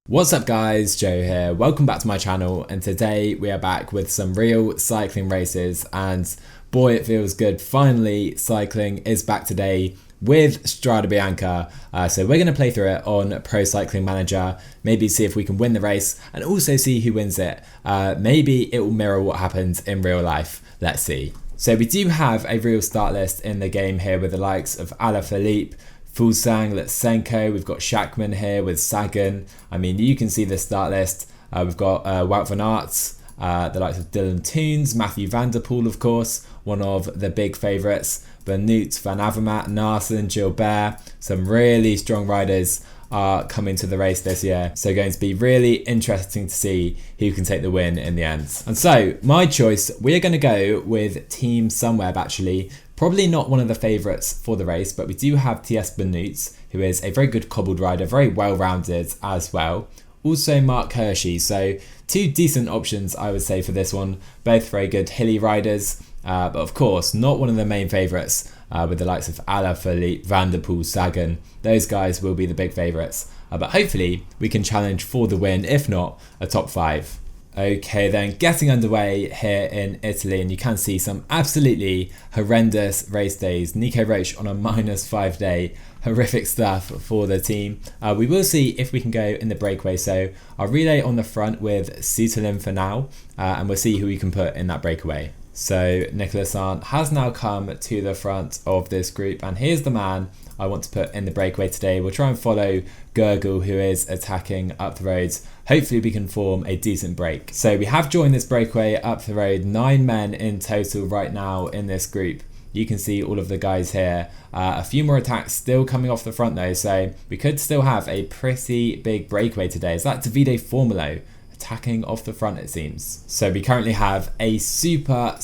What's up guys, Joe here, welcome back to my channel, and today we are back with some real cycling races, and boy it feels good. Finally cycling is back today with Strade Bianche, so we're going to play through it on Pro Cycling Manager, maybe see if we can win the race and also see who wins it. Maybe it will mirror what happens in real life, let's see. So we do have a real start list in the game here with the likes of Alaphilippe, Fuglsang, Lutsenko, we've got Schachmann here with Sagan. I mean, you can see the start list. We've got Wout van Aert, the likes of Dylan Teuns, Mathieu van der Poel, of course, one of the big favourites, Benoot, Van Avermaet, Naesen, Gilbert. Some really strong riders are coming to the race this year, so going to be really interesting to see who can take the win in the end. And so my choice, we're going to go with Team Sunweb actually. Probably not one of the favourites for the race, but we do have Tiesj Benoot, who is a very good cobbled rider, very well-rounded as well. Also Mark Hirschi, so two decent options I would say for this one. Both very good hilly riders, but of course not one of the main favourites with the likes of Alaphilippe, Van der Poel, Sagan. Those guys will be the big favourites, but hopefully we can challenge for the win, if not a top 5. Okay then, getting underway here in Italy, and you can see some absolutely horrendous race days. Nico Roche on a -5 day, horrific stuff for the team. We will see if we can go in the breakaway, so I'll relay on the front with Sutelin for now, and we'll see who we can put in that breakaway. So Nicolas Arndt has now come to the front of this group, and here's the man I want to put in the breakaway today. We'll try and follow Gurgel, who is attacking up the roads. Hopefully we can form a decent break. So we have joined this breakaway up the road, 9 men in total right now in this group. You can see all of the guys here. A few more attacks still coming off the front though, so we could still have a pretty big breakaway today. Is that Davide Formulo attacking off the front, it seems? So we currently have a super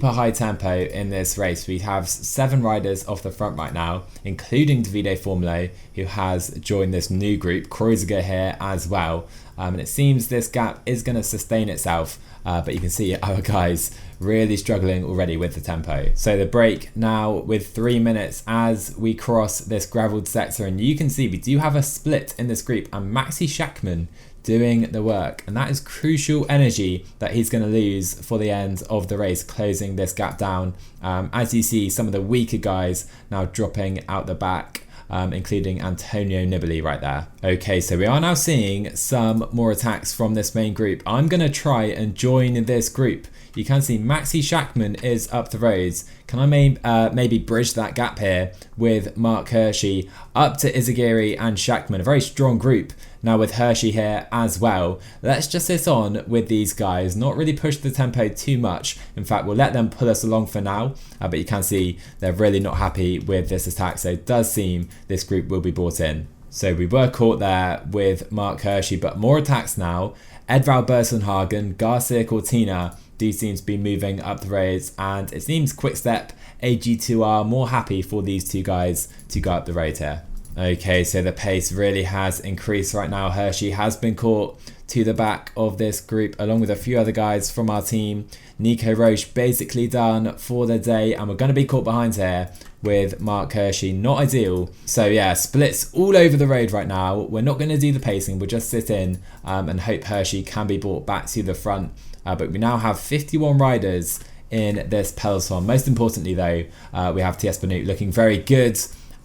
high tempo in this race. We have 7 riders off the front right now, including Davide Formulo, who has joined this new group, Kreuziger here as well. And it seems this gap is going to sustain itself, but you can see our guys really struggling already with the tempo. So the break now with 3 minutes as we cross this gravelled sector, and you can see we do have a split in this group, and Maxi Schachmann doing the work, and that is crucial energy that he's going to lose for the end of the race, closing this gap down. As you see, some of the weaker guys now dropping out the back, including Antonio Nibali right there. Okay, so we are now seeing some more attacks from this main group. I'm going to try and join this group. You can see Maxi Schachmann is up the roads. Can I maybe bridge that gap here with Mark Hirschi up to Izagiri and Schachmann? A very strong group now with Hirschi here as well. Let's just sit on with these guys, not really push the tempo too much. In fact, we'll let them pull us along for now, but you can see they're really not happy with this attack, so it does seem this group will be brought in. So we were caught there with Mark Hirschi, but more attacks now. Edvald Bersenhagen, Garcia Cortina do seem to be moving up the roads, and it seems Quickstep AG2R more happy for these two guys to go up the road here. Okay, so the pace really has increased right now. Hirschi has been caught to the back of this group along with a few other guys from our team. Nico Roche basically done for the day, and we're going to be caught behind here with Mark Hirschi. Not ideal. So yeah, splits all over the road right now. We're not going to do the pacing, we'll just sit in and hope Hirschi can be brought back to the front. But we now have 51 riders in this peloton. Most importantly though, we have Tiesj Benoot looking very good,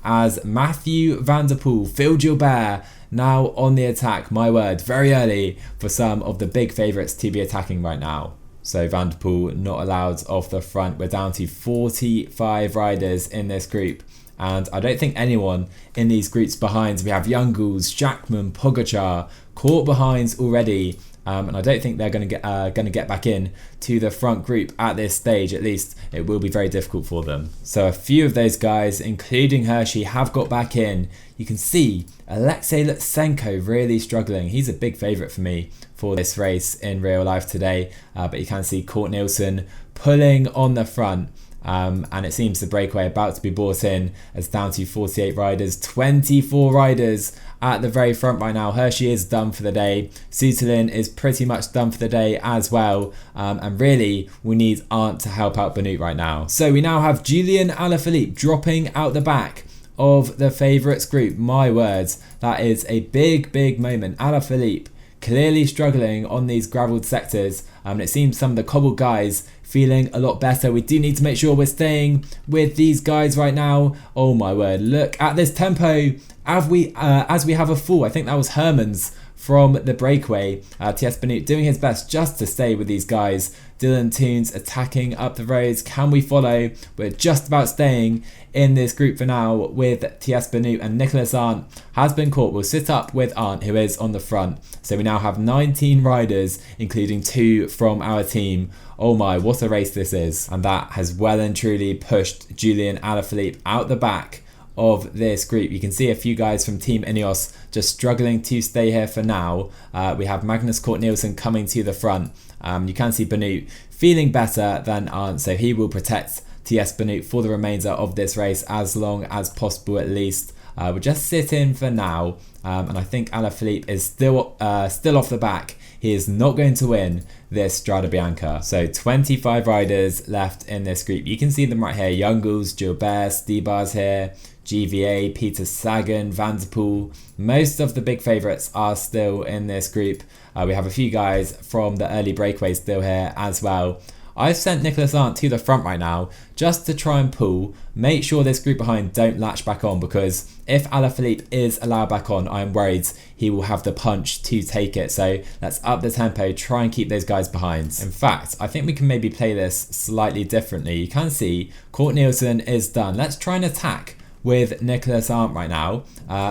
as Mathieu van der Poel, Phil Gilbert now on the attack. My word, very early for some of the big favourites to be attacking right now. So Van der Poel not allowed off the front. We're down to 45 riders in this group, and I don't think anyone in these groups behind. We have Youngles, Schachmann, Pogacar caught behind already. And I don't think they're going to get back in to the front group at this stage. At least it will be very difficult for them. So a few of those guys, including Hirschi, have got back in. You can see Alexei Lutsenko really struggling. He's a big favourite for me for this race in real life today. But you can see Kort Nielsen pulling on the front. And it seems the breakaway about to be brought in, as down to 48 riders, 24 riders at the very front right now. Hirschi is done for the day. Sutelin is pretty much done for the day as well. And really, we need Arndt to help out Benoot right now. So we now have Julian Alaphilippe dropping out the back of the favourites group. My words, that is a big moment. Alaphilippe clearly struggling on these gravelled sectors. It seems some of the cobbled guys feeling a lot better. We do need to make sure we're staying with these guys right now. Oh my word, look at this tempo as we have a full, I think that was Herman's from the breakaway. Tiesj Benoot doing his best just to stay with these guys. Dylan Toons attacking up the roads. Can we follow? We're just about staying in this group for now with Tiesj Benoot, and Nicholas Arndt has been caught. We'll sit up with Arndt, who is on the front. So we now have 19 riders, including 2 from our team. Oh my, what a race this is. And that has well and truly pushed Julian Alaphilippe out the back of this group. You can see a few guys from Team Ineos just struggling to stay here for now. We have Magnus Cort Nielsen coming to the front. You can see Benoot feeling better than Arndt, so he will protect Tiesj Benoot for the remainder of this race as long as possible at least. We'll just sit in for now, and I think Alaphilippe is still off the back. He is not going to win this Strade Bianche. So 25 riders left in this group. You can see them right here. Youngles, Gilbert, Stibar's here, GVA, Peter Sagan, Van der Poel. Most of the big favourites are still in this group. We have a few guys from the early breakaways still here as well. I've sent Nicholas Arndt to the front right now just to try and pull, make sure this group behind don't latch back on, because if Alaphilippe is allowed back on, I'm worried he will have the punch to take it. So let's up the tempo, try and keep those guys behind. In fact, I think we can maybe play this slightly differently. You can see Cort Nielsen is done. Let's try and attack with Nicholas Arndt right now.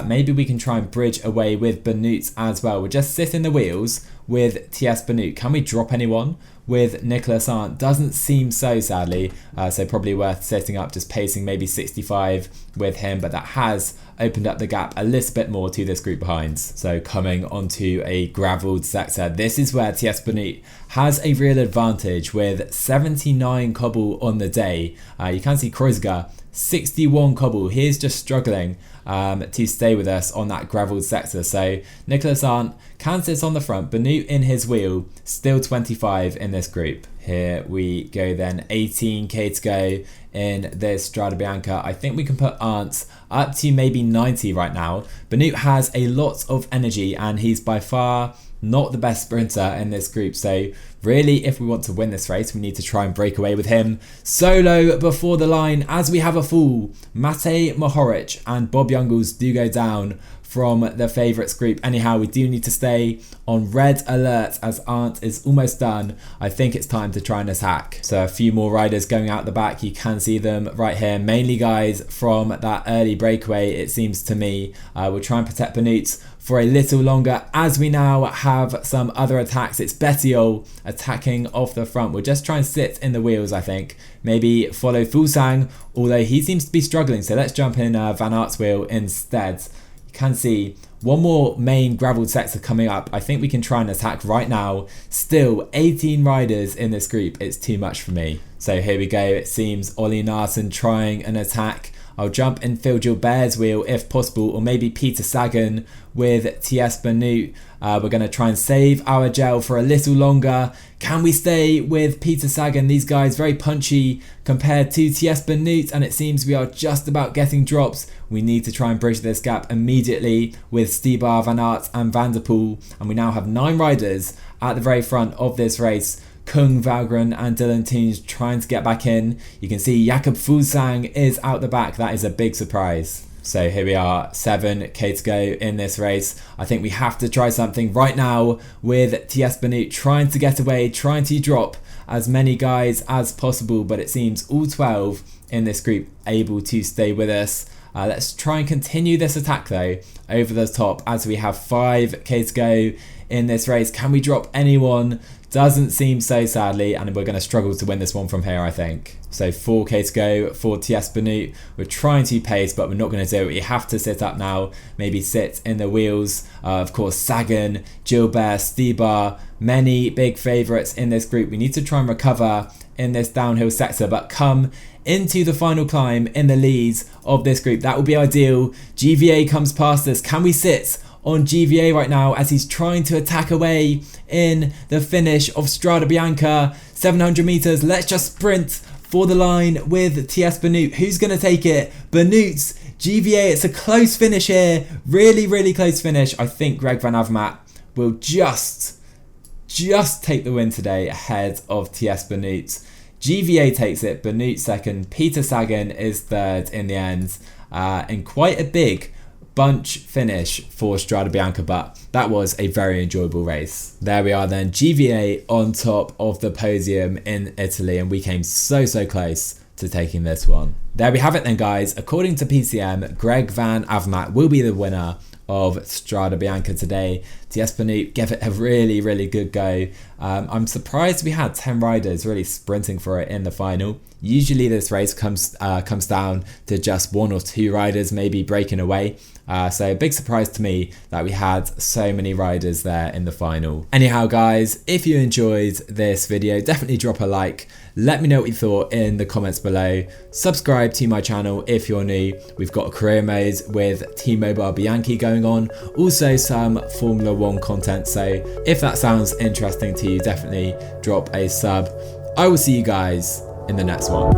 Maybe we can try and bridge away with Benoot as well. We'll just sit in the wheels with Tiesj Benoot. Can we drop anyone with Nicholas Arndt? Doesn't seem so, sadly. So probably worth setting up, just pacing maybe 65 with him, but that has opened up the gap a little bit more to this group behind. So coming onto a gravelled sector, this is where Tiesj Benoot has a real advantage with 79 cobble on the day. You can see Kreuzger 61 cobble. He is just struggling to stay with us on that gravelled sector. So Nicholas Arndt can sit on the front. Benoot in his wheel, still 25 in this group. Here we go then, 18k to go in this Strade Bianche. I think we can put Arndt up to maybe 90 right now. Benoot has a lot of energy and he's by far not the best sprinter in this group. So really, if we want to win this race, we need to try and break away with him. Solo before the line as we have a full. Matej Mohoric and Bob Youngles do go down from the favourites group. Anyhow, we do need to stay on red alert as Arndt is almost done. I think it's time to try and attack. So a few more riders going out the back. You can see them right here. Mainly guys from that early breakaway, it seems to me. We'll try and protect Benoot for a little longer as we now have some other attacks. It's Bettiol attacking off the front. We'll just try and sit in the wheels, I think. Maybe follow Fulsang, although he seems to be struggling. So let's jump in Van Aert's wheel instead. You can see one more main gravelled sector coming up. I think we can try and attack right now. Still 18 riders in this group. It's too much for me. So here we go. It seems Ollie Narsson trying an attack. I'll jump in Phil Gilbert's wheel if possible, or maybe Peter Sagan with Tiesj Benoot. We're going to try and save our gel for a little longer. Can we stay with Peter Sagan? These guys very punchy compared to Tiesj Benoot, and it seems we are just about getting drops. We need to try and bridge this gap immediately with Stibar, Van Aert and Van der Poel, and we now have 9 riders at the very front of this race. Kung, Valgren and Dylan Toons trying to get back in. You can see Jakob Fuglsang is out the back. That is a big surprise. So here we are, 7k to go in this race. I think we have to try something right now with Tiesj Benoot trying to get away, trying to drop as many guys as possible, but it seems all 12 in this group able to stay with us. Let's try and continue this attack though over the top as we have 5k to go in this race. Can we drop anyone? Doesn't seem so, sadly, and we're going to struggle to win this one from here, I think. So 4k to go for Tiesj Benoot. We're trying to pace, but we're not going to do it. We have to sit up now, maybe sit in the wheels. Of course, Sagan, Gilbert, Stibar, many big favourites in this group. We need to try and recover in this downhill sector, but come into the final climb in the leads of this group. That would be ideal. GVA comes past us. Can we sit on GVA right now as he's trying to attack away in the finish of Strade Bianche? 700 meters. Let's just sprint for the line with Tiesj Benoot. Who's going to take it? Benoot GVA, it's a close finish here. Really, really close finish. I think Greg Van Avermaet will just take the win today ahead of Tiesj Benoot. GVA takes it, Benoot second, Peter Sagan is third in the end, in quite a big bunch finish for Strade Bianche, but that was a very enjoyable race. There we are then, GVA on top of the podium in Italy, and we came so close to taking this one. There we have it then, guys. According to PCM, Greg Van Avermaet will be the winner of Strade Bianche today. Tiesj Benoot gave it a really good go. I'm surprised we had 10 riders really sprinting for it in the final. Usually this race comes down to just 1 or 2 riders maybe breaking away. So a big surprise to me that we had so many riders there in the final. Anyhow guys, if you enjoyed this video, definitely drop a like. Let me know what you thought in the comments below. Subscribe to my channel if you're new. We've got a career mode with T-Mobile Bianchi going on. Also some Formula 1 content. So if that sounds interesting to you, definitely drop a sub. I will see you guys in the next one.